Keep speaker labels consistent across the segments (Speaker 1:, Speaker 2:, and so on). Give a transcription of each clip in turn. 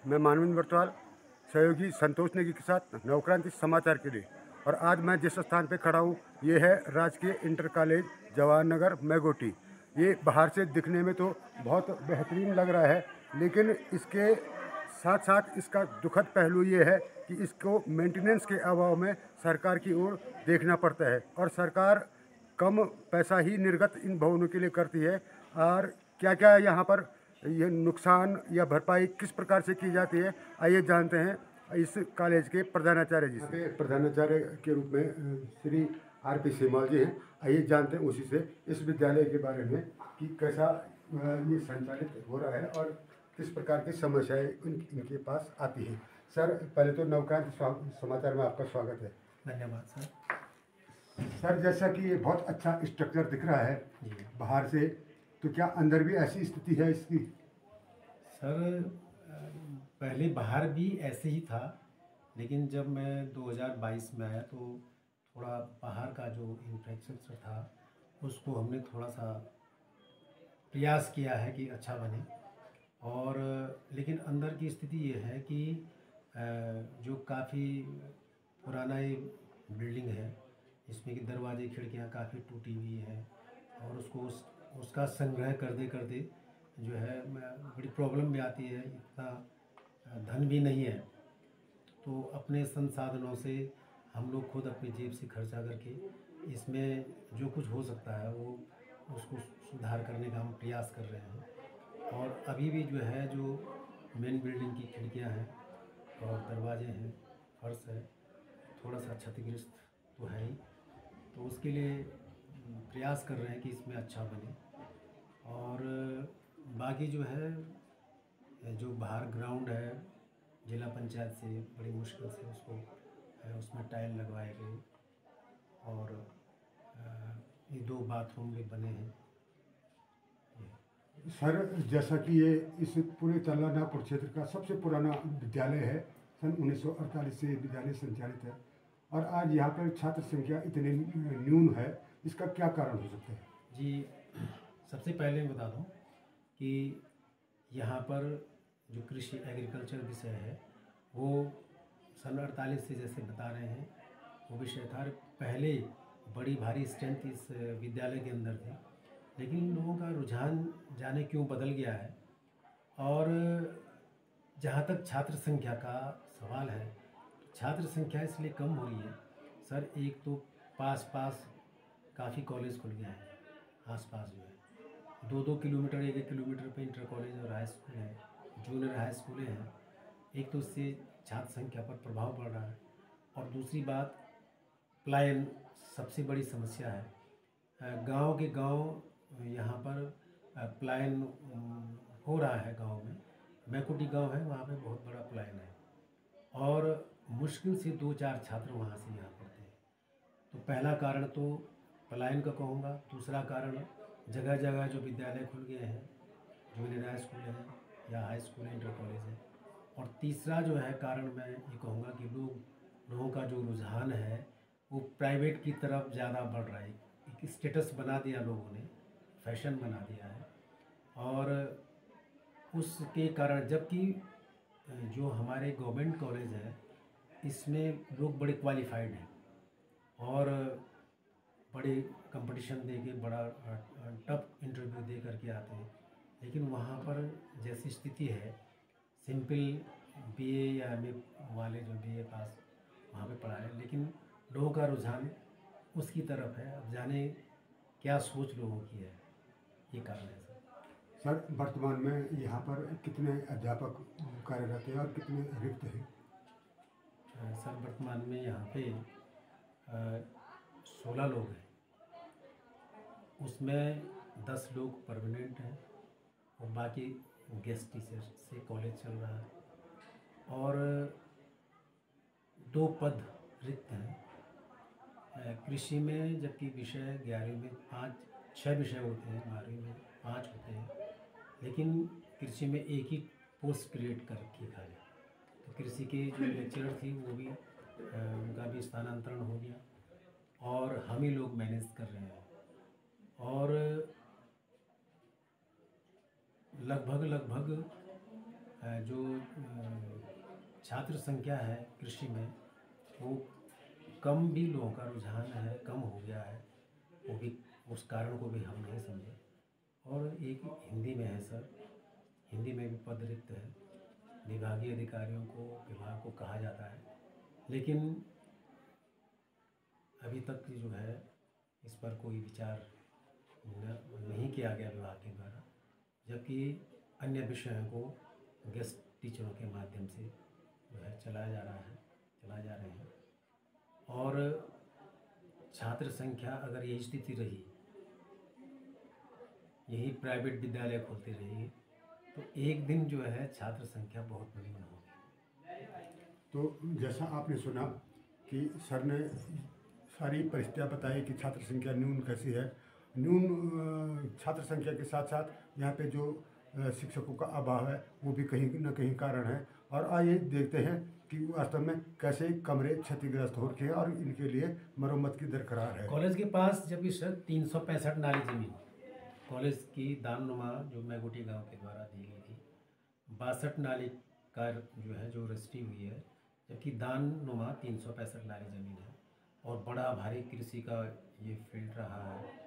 Speaker 1: मैं मानवेंद्र बर्तवाल, सहयोगी संतोष नेगी के साथ नवक्रांति समाचार के लिए। और आज मैं जिस स्थान पे खड़ा हूँ ये है राजकीय इंटर कॉलेज जवाहर नगर मेगोटी। ये बाहर से दिखने में तो बहुत बेहतरीन लग रहा है, लेकिन इसके साथ साथ इसका दुखद पहलू ये है कि इसको मेंटेनेंस के अभाव में सरकार की ओर देखना पड़ता है, और सरकार कम पैसा ही निर्गत इन भवनों के लिए करती है। और क्या क्या यहाँ पर ये नुकसान या भरपाई किस प्रकार से की जाती है, आइए जानते हैं इस कॉलेज के प्रधानाचार्य जी से। प्रधानाचार्य के रूप में श्री आर.पी. सेमवाल जी हैं। आइए जानते हैं उसी से इस विद्यालय के बारे में कि कैसा ये संचालित हो रहा है और किस प्रकार की समस्याएं इनके पास आती हैं। सर, पहले तो नवक्रांति समाचार में आपका स्वागत है।
Speaker 2: धन्यवाद सर।
Speaker 1: सर, जैसा कि ये बहुत अच्छा स्ट्रक्चर दिख रहा है बाहर से, तो क्या अंदर भी ऐसी स्थिति है इसकी?
Speaker 2: सर, पहले बाहर भी ऐसे ही था, लेकिन जब मैं 2022 में आया तो थोड़ा बाहर का जो इंफ्रास्ट्रक्चर था उसको हमने थोड़ा सा प्रयास किया है कि अच्छा बने। और लेकिन अंदर की स्थिति ये है कि जो काफ़ी पुराना ये बिल्डिंग है, इसमें कि दरवाजे खिड़कियाँ काफ़ी टूटी हुई हैं, और उसका संग्रह करते करते जो है बड़ी प्रॉब्लम भी आती है। इतना धन भी नहीं है, तो अपने संसाधनों से हम लोग खुद अपनी जेब से खर्चा करके इसमें जो कुछ हो सकता है वो उसको सुधार करने का हम प्रयास कर रहे हैं। और अभी भी जो है, जो मेन बिल्डिंग की खिड़कियां हैं और दरवाजे हैं, फर्श है, थोड़ा सा क्षतिग्रस्त तो है ही, तो उसके लिए प्रयास कर रहे हैं कि इसमें अच्छा बने। और बाकी जो है, जो बाहर ग्राउंड है, जिला पंचायत से बड़ी मुश्किल से उसमें टाइल लगवाए गए, और ये 2 बाथरूम भी बने हैं।
Speaker 1: सर, जैसा कि ये इस पूरे तलानापुर क्षेत्र का सबसे पुराना विद्यालय है, सन 1948 से विद्यालय संचालित है, और आज यहाँ पर छात्र संख्या इतनी न्यून है, इसका क्या कारण हो सकता है?
Speaker 2: जी, सबसे पहले मैं बता दूं कि यहाँ पर जो कृषि एग्रीकल्चर विषय है वो सन 48 से जैसे बता रहे हैं वो विषय था। पहले बड़ी भारी स्ट्रेंथ इस विद्यालय के अंदर थी, लेकिन लोगों का रुझान जाने क्यों बदल गया है। और जहाँ तक छात्र संख्या का सवाल है, छात्र संख्या इसलिए कम हो रही है सर, एक तो पास काफ़ी कॉलेज खुल गया है, आसपास जो है 2-2 किलोमीटर 1-1 किलोमीटर पे इंटर कॉलेज और हाई स्कूल है, जूनियर हाई स्कूलें हैं। एक तो उससे छात्र संख्या पर प्रभाव पड़ रहा है, और दूसरी बात पलायन सबसे बड़ी समस्या है। गांव के गांव यहाँ पर पलायन हो रहा है। गांव में मैकुटी गांव है, वहाँ पे बहुत बड़ा पलायन है, और मुश्किल से 2-4 छात्र वहाँ से यहाँ पढ़ते हैं। तो पहला कारण तो पलायन का कहूँगा, दूसरा कारण जगह जगह जो विद्यालय खुल गए हैं, जूनियर हाई स्कूल है या हाई स्कूल है, इंटर कॉलेज है, और तीसरा जो है कारण मैं ये कहूँगा कि लोगों का जो रुझान है वो प्राइवेट की तरफ ज़्यादा बढ़ रहा है। एक स्टेटस बना दिया लोगों ने, फैशन बना दिया है, और उसके कारण, जबकि जो हमारे गवर्नमेंट कॉलेज है इसमें लोग बड़े क्वालिफाइड हैं और बड़े कंपटीशन दे के बड़ा टफ इंटरव्यू दे करके आते हैं, लेकिन वहाँ पर जैसी स्थिति है, सिंपल बीए या एमए वाले जो बीए पास वहाँ पे पढ़ा है, लेकिन लोगों का रुझान उसकी तरफ है। अब जाने क्या सोच लोगों की है, ये कारण है सर।
Speaker 1: सर, वर्तमान में यहाँ पर कितने अध्यापक कार्यरत हैं और कितने रिक्त हैं?
Speaker 2: सर, वर्तमान में यहाँ पे 16 लोग हैं, उसमें 10 लोग परमानेंट हैं और बाकी गेस्ट टीचर से कॉलेज चल रहा है, और 2 पद रिक्त हैं कृषि में, जबकि विषय 11वीं में 6 विषय होते हैं, 12वीं में 5 होते हैं, लेकिन कृषि में एक ही पोस्ट क्रिएट कर रखी है खाली। तो कृषि के जो लेक्चरर थी वो भी उनका भी स्थानांतरण हो गया, और हम ही लोग मैनेज कर रहे हैं। और लगभग जो छात्र संख्या है कृषि में, वो कम भी लोगों का रुझान है, कम हो गया है। वो भी उस कारण को भी हम नहीं समझे। और एक हिंदी में है सर, हिंदी में भी पद रिक्त है, विभागीय अधिकारियों को विभाग को कहा जाता है, लेकिन अभी तक जो है इस पर कोई विचार नहीं किया गया विभाग के द्वारा, जबकि अन्य विषयों को गेस्ट टीचरों के माध्यम से जो है चलाया जा रहे हैं। और छात्र संख्या अगर यही स्थिति रही, यही प्राइवेट विद्यालय खोलते रहिए, तो एक दिन जो है छात्र संख्या बहुत बड़ी होगी।
Speaker 1: तो जैसा आपने सुना कि सर ने सारी परिस्थितियाँ बताई कि छात्र संख्या न्यून कैसी है। न्यून छात्र संख्या के साथ साथ यहाँ पे जो शिक्षकों का अभाव है वो भी कहीं न कहीं कारण है। और आइए देखते हैं कि वास्तव में कैसे कमरे क्षतिग्रस्त हो रखे हैं और इनके लिए मरम्मत की दरकार है।
Speaker 2: कॉलेज के पास जब इस 365 नाली जमीन कॉलेज की दाननुमा जो मैगोटी गांव के द्वारा दी गई थी, 62 नाली का जो रजिस्ट्री हुई है, जबकि दाननुमा 365 नाली ज़मीन है और बड़ा भारी कृषि का ये फील्ड रहा है।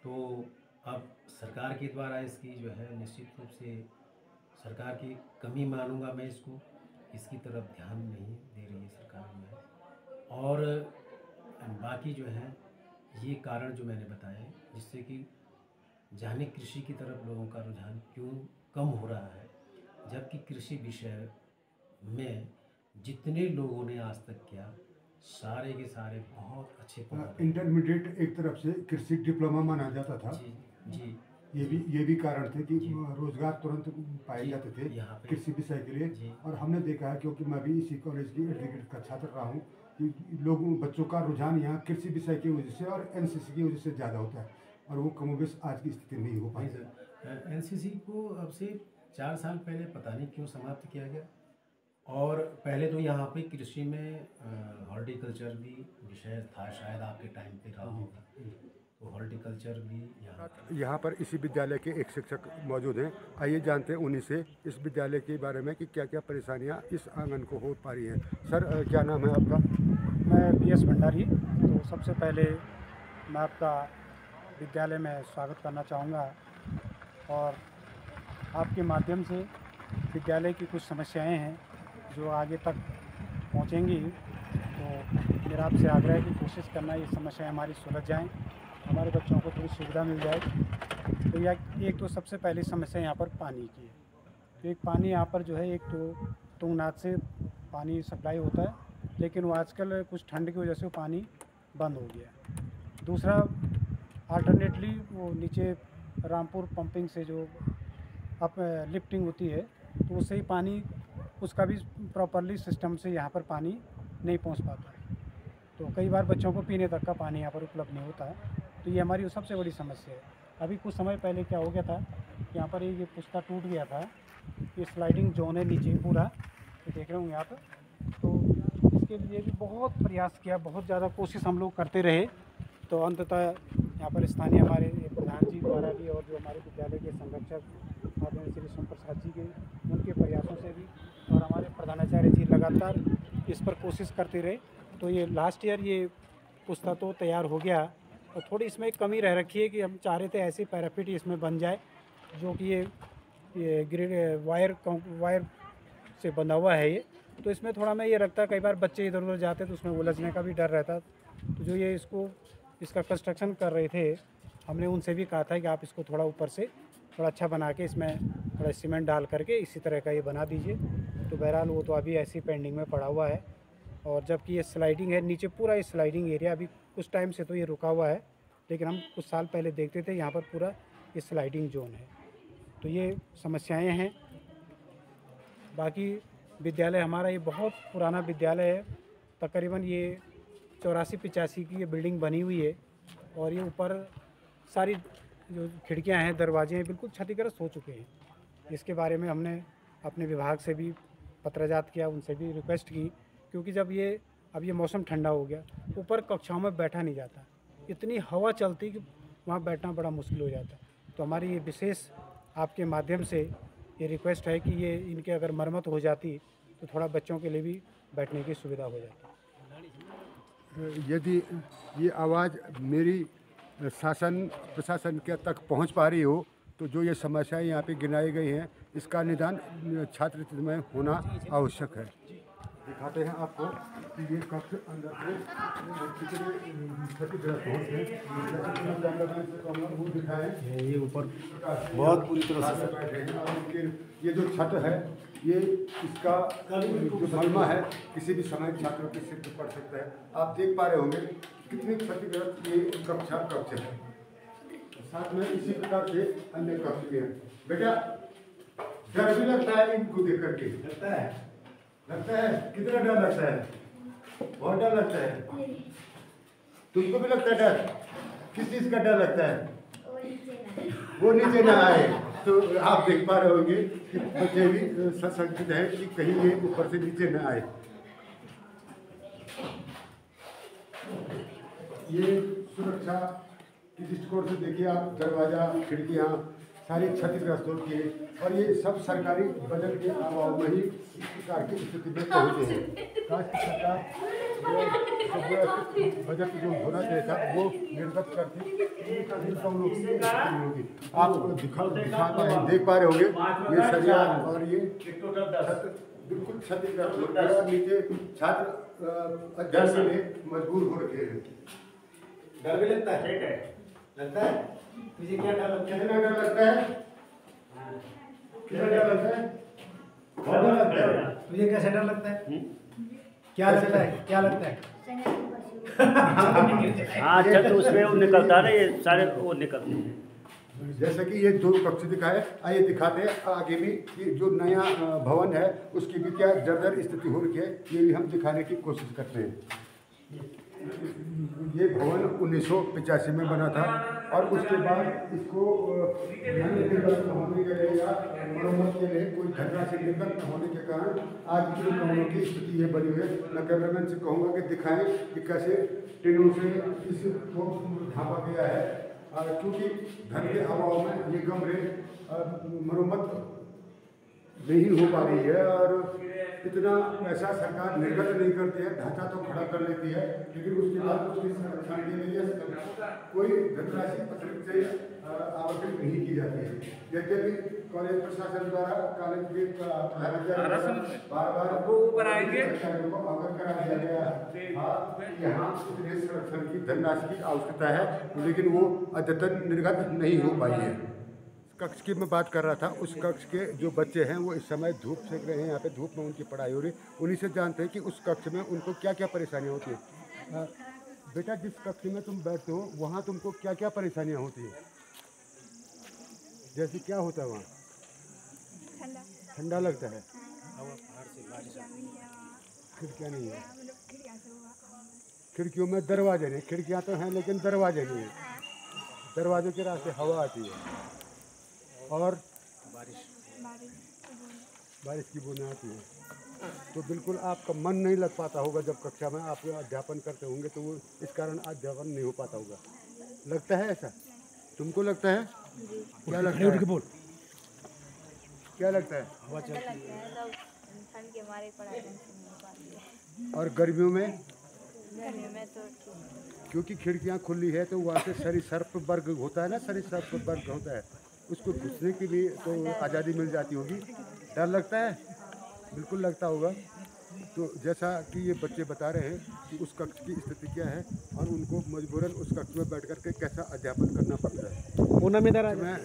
Speaker 2: तो अब सरकार के द्वारा इसकी जो है निश्चित रूप से सरकार की कमी मानूंगा मैं इसकी तरफ ध्यान नहीं दे रही है सरकार में। और बाकी जो है ये कारण जो मैंने बताए, जिससे कि जाने कृषि की तरफ लोगों का रुझान क्यों कम हो रहा है, जबकि कृषि विषय में जितने लोगों ने आज तक किया सारे के सारे बहुत अच्छे
Speaker 1: इंटरमीडिएट एक तरफ से कृषि डिप्लोमा माना जाता था।
Speaker 2: जी
Speaker 1: ये भी कारण थे कि रोजगार तुरंत पाए जाते थे कृषि विषय के लिए। और हमने देखा है, क्योंकि मैं भी इसी कॉलेज की इर्द का छात्र रहा हूँ, कि बच्चों का रुझान यहाँ कृषि विषय की वजह से और एनसीसी की वजह से ज़्यादा होता है, और वो कमोबेश आज की स्थिति नहीं हो पाई।
Speaker 2: एनसीसी को अब से 4 साल पहले पता नहीं क्यों समाप्त किया गया। और पहले तो यहाँ पे कृषि में हॉर्टिकल्चर भी विषय था, शायद आपके टाइम पे रहा होगा, तो हॉर्टिकल्चर भी
Speaker 1: यहाँ पर इसी विद्यालय के एक शिक्षक मौजूद हैं। आइए जानते हैं उन्हीं से इस विद्यालय के बारे में कि क्या क्या परेशानियाँ इस आंगन को हो पा रही हैं। सर, क्या नाम है आपका?
Speaker 3: मैं PS भंडारी। तो सबसे पहले मैं आपका विद्यालय में स्वागत करना चाहूँगा और आपके माध्यम से विद्यालय की कुछ समस्याएं हैं जो आगे तक पहुँचेंगी, तो मेरा आपसे आग्रह है कि कोशिश करना ये समस्याएं हमारी सुलझ जाएं, हमारे बच्चों को थोड़ी सुविधा मिल जाए। तो एक तो सबसे पहली समस्या यहाँ पर पानी की है। तो एक पानी यहाँ पर जो है, एक तो तुंगनाथ से पानी सप्लाई होता है, लेकिन वो आजकल कुछ ठंड की वजह से वो पानी बंद हो गया। दूसरा, अल्टरनेटली वो नीचे रामपुर पंपिंग से जो अप लिफ्टिंग होती है, तो उससे ही पानी, उसका भी प्रॉपरली सिस्टम से यहाँ पर पानी नहीं पहुँच पाता है। तो कई बार बच्चों को पीने तक का पानी यहाँ पर उपलब्ध नहीं होता है। तो ये हमारी सबसे बड़ी समस्या है। अभी कुछ समय पहले क्या हो गया था, यहाँ पर ये पुस्ता टूट गया था, ये स्लाइडिंग जोन है नीचे पूरा, ये देख रहे होंगे आप। तो इसके लिए भी बहुत प्रयास किया, बहुत ज़्यादा कोशिश हम लोग करते रहे, तो अंततः यहाँ पर स्थानीय हमारे प्रधान जी द्वारा भी और जो हमारे विद्यालय के संरक्षक आदरणीय श्री सोम प्रसाद जी के, उनके प्रयासों से भी, और हमारे प्रधानाचार्य जी लगातार इस पर कोशिश करते रहे। तो ये लास्ट ईयर ये पुस्ता तो तैयार हो गया, और थोड़ी इसमें एक कमी रह रखी है कि हम चाह रहे थे ऐसी पैराफिट इसमें बन जाए जो कि ये ग्रिड वायर से बंधा हुआ है ये। तो इसमें थोड़ा मैं ये रखता, कई बार बच्चे इधर उधर जाते तो उसमें उलझने का भी डर रहता। तो जो ये इसका कंस्ट्रक्शन कर रहे थे, हमने उनसे भी कहा था कि आप इसको थोड़ा ऊपर से थोड़ा अच्छा बना के इसमें थोड़ा सीमेंट डाल करके इसी तरह का ये बना दीजिए। तो बहरहाल वो तो अभी ऐसी पेंडिंग में पड़ा हुआ है। और जबकि ये स्लाइडिंग है नीचे, पूरा ये स्लाइडिंग एरिया अभी कुछ टाइम से तो ये रुका हुआ है, लेकिन हम कुछ साल पहले देखते थे यहाँ पर पूरा ये स्लाइडिंग जोन है। तो ये समस्याएं हैं। बाकी विद्यालय हमारा ये बहुत पुराना विद्यालय है, तकरीबन ये 84-85 की ये बिल्डिंग बनी हुई है, और ये ऊपर सारी जो खिड़कियां हैं, दरवाजे हैं, बिल्कुल क्षतिग्रस्त हो चुके हैं। इसके बारे में हमने अपने विभाग से भी पत्राजात किया, उनसे भी रिक्वेस्ट की, क्योंकि जब अब ये मौसम ठंडा हो गया, ऊपर कक्षाओं में बैठा नहीं जाता, इतनी हवा चलती कि वहाँ बैठना बड़ा मुश्किल हो जाता। तो हमारी ये विशेष आपके माध्यम से ये रिक्वेस्ट है कि ये इनके अगर मरम्मत हो जाती तो थोड़ा बच्चों के लिए भी बैठने की सुविधा हो जाती।
Speaker 1: यदि ये आवाज़ मेरी शासन प्रशासन के तक पहुंच पा रही हो तो जो ये समस्याएं यहाँ पे गिनाई गई हैं इसका निदान छात्र में होना आवश्यक है। दिखाते हैं आपको कि ये कक्ष अंदर से कितने क्षतिग्रस्त हैं। वो दिखाएं
Speaker 2: ये ऊपर बहुत पूरी तरह से
Speaker 1: बैठे हैं और इनके ये जो छत है ये इसका जो मलमा है किसी भी समय छात्रों के सिर पर पड़ सकता है। आप देख पा रहे होंगे कितनी क्षतिग्रस्त ये कक्ष है। साथ में इसी प्रकार से अन्य कक्ष भी हैं। बेटा डर भी लगता है इनको देख करके? लगता है कितना डर लगता है? बहुत डर लगता है। तुमको भी लगता है डर? किस चीज़ का डर लगता है? वो नीचे ना आए। तो आप देख पा रहे होंगे कि बच्चे भी सशंकित हैं कि कहीं ये ऊपर से नीचे न आए। ये सुरक्षा की दृष्टिकोण से देखिए आप, दरवाज़ा खिड़कियाँ सारी क्षतिग्रस्त होती है और ये सब सरकारी बजट के अभाव में ही इस प्रकार की स्थिति में पहुँचे हैं। काश की सरकार बजट जो होना चाहिए था वो निर्गत करती होगी। आप दिखाता है, देख पा रहे होंगे ये सरिया और ये बिल्कुल क्षतिग्रस्त है। नीचे छात्र अध्ययन के लिए मजबूर हो रखे हैं। डर भी लगता है? लगता है? तुझे क्या डर लगता है? कितना डर लगता है? कितना डर लगता है? बहुत डर लगता है।
Speaker 2: तुझे कैसे डर लगता है? क्या लगता है? क्या लगता है?
Speaker 4: हाँ अच्छा, तो उसमें वो निकलता है ना, ये सारे वो निकलते हैं।
Speaker 1: जैसे कि ये दो कक्ष दिखाए, आइए दिखाते हैं आगे भी ये जो नया भवन है उसकी भी क्या जर्जर स्थिति हो रही है, ये भी हम दिखाने की कोशिश करते हैं। ये भवन 1985 में बना था और उसके बाद इसको होने के लिए या मरम्मत के लिए कोई धनराशि निर्गत न होने के कारण आज की कमरों की स्थिति ये बनी हुई है। मैं कैमरामैन से कहूँगा कि दिखाएं कि कैसे टीनों से इसको ढांपा गया है, क्योंकि धन के अभाव में ये कमरे मरम्मत नहीं हो पा रही है और इतना पैसा सरकार निर्गत नहीं करती है। ढांचा तो खड़ा कर लेती है लेकिन उसके बाद उसके संरक्षण के लिए कोई धनराशि अतिरिक्त से आवंटित नहीं की जाती है। यद्यपि कॉलेज प्रशासन द्वारा कॉलेज के बार-बार ऊपर आएंगे को अवगत करा दिया गया यहाँ इतने संरक्षण की धनराशि की आवश्यकता है लेकिन वो अद्यतन निर्गत नहीं हो पाई है। कक्ष की मैं बात कर रहा था, उस कक्ष के जो बच्चे हैं वो इस समय धूप सेक रहे हैं। यहाँ पे धूप में उनकी पढ़ाई हो रही है। उन्हीं से जानते हैं कि उस कक्ष में उनको क्या क्या परेशानियाँ होती हैं। बेटा जिस कक्ष में तुम बैठते हो वहाँ तुमको क्या क्या परेशानियाँ होती हैं? जैसे क्या होता है वहाँ? ठंडा लगता है। खिड़कियाँ नहीं है, खिड़कियों में दरवाजे नहीं, खिड़कियाँ तो हैं लेकिन दरवाजे नहीं है। दरवाजे के रास्ते हवा आती है और बारिश की बूंदें आती है। तो बिल्कुल आपका मन नहीं लग पाता होगा जब कक्षा में आप अध्यापन करते होंगे, तो वो इस कारण अध्यापन नहीं हो पाता होगा। लगता है ऐसा? तुमको लगता है? क्या लगता है? क्या लगता है?
Speaker 5: ठंड के मारे पढ़ाई नहीं हो पाती है।
Speaker 1: और गर्मियों में?
Speaker 5: गर्मी में तो
Speaker 1: क्योंकि खिड़कियाँ खुली है तो वहाँ से सरिसर्प वर्ग होता है ना, सरिसर्प वर्ग होता है, उसको घुसने के लिए तो आज़ादी मिल जाती होगी। डर लगता है? बिल्कुल लगता होगा। तो जैसा कि ये बच्चे बता रहे हैं कि उस कक्ष की स्थिति क्या है और उनको मजबूरन उस कक्ष में बैठ कर के कैसा अध्यापन करना पड़ता है। मैं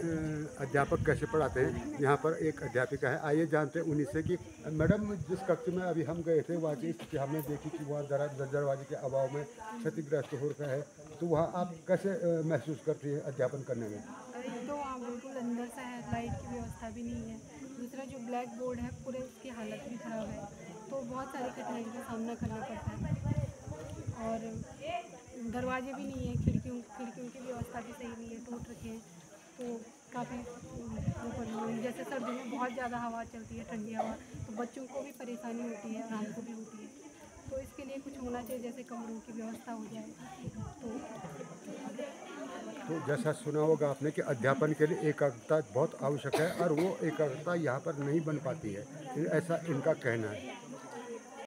Speaker 1: अध्यापक कैसे पढ़ाते हैं, यहाँ पर एक अध्यापिका है, आइए जानते हैं उन्हीं से कि मैडम जिस कक्ष में अभी हम गए थे वहाँ की स्थिति हमने देखी कि वहाँ दरवाजे के अभाव में क्षतिग्रस्त हो रखा है, तो वहाँ आप कैसे महसूस करती हैं अध्यापन करने में?
Speaker 6: तो वहाँ बिल्कुल अंदर सा है, लाइट की व्यवस्था भी नहीं है। दूसरा जो ब्लैक बोर्ड है पूरे उसकी हालत भी ख़राब है, तो बहुत सारी कठिनाइयों का सामना करना पड़ता है। और दरवाजे भी नहीं है, खिड़कियों की व्यवस्था भी सही नहीं है, टूट रखे हैं। तो काफ़ी ऊपर जैसे सर्दी में बहुत ज़्यादा हवा चलती है, ठंडी हवा, तो बच्चों को भी परेशानी होती है, हमको भी होती है। तो इसके लिए कुछ होना चाहिए, जैसे कमरों की व्यवस्था हो जाए तो
Speaker 1: तो जैसा सुना होगा आपने कि अध्यापन के लिए एकाग्रता बहुत आवश्यक है और वो एकाग्रता यहाँ पर नहीं बन पाती है, ऐसा इनका कहना है।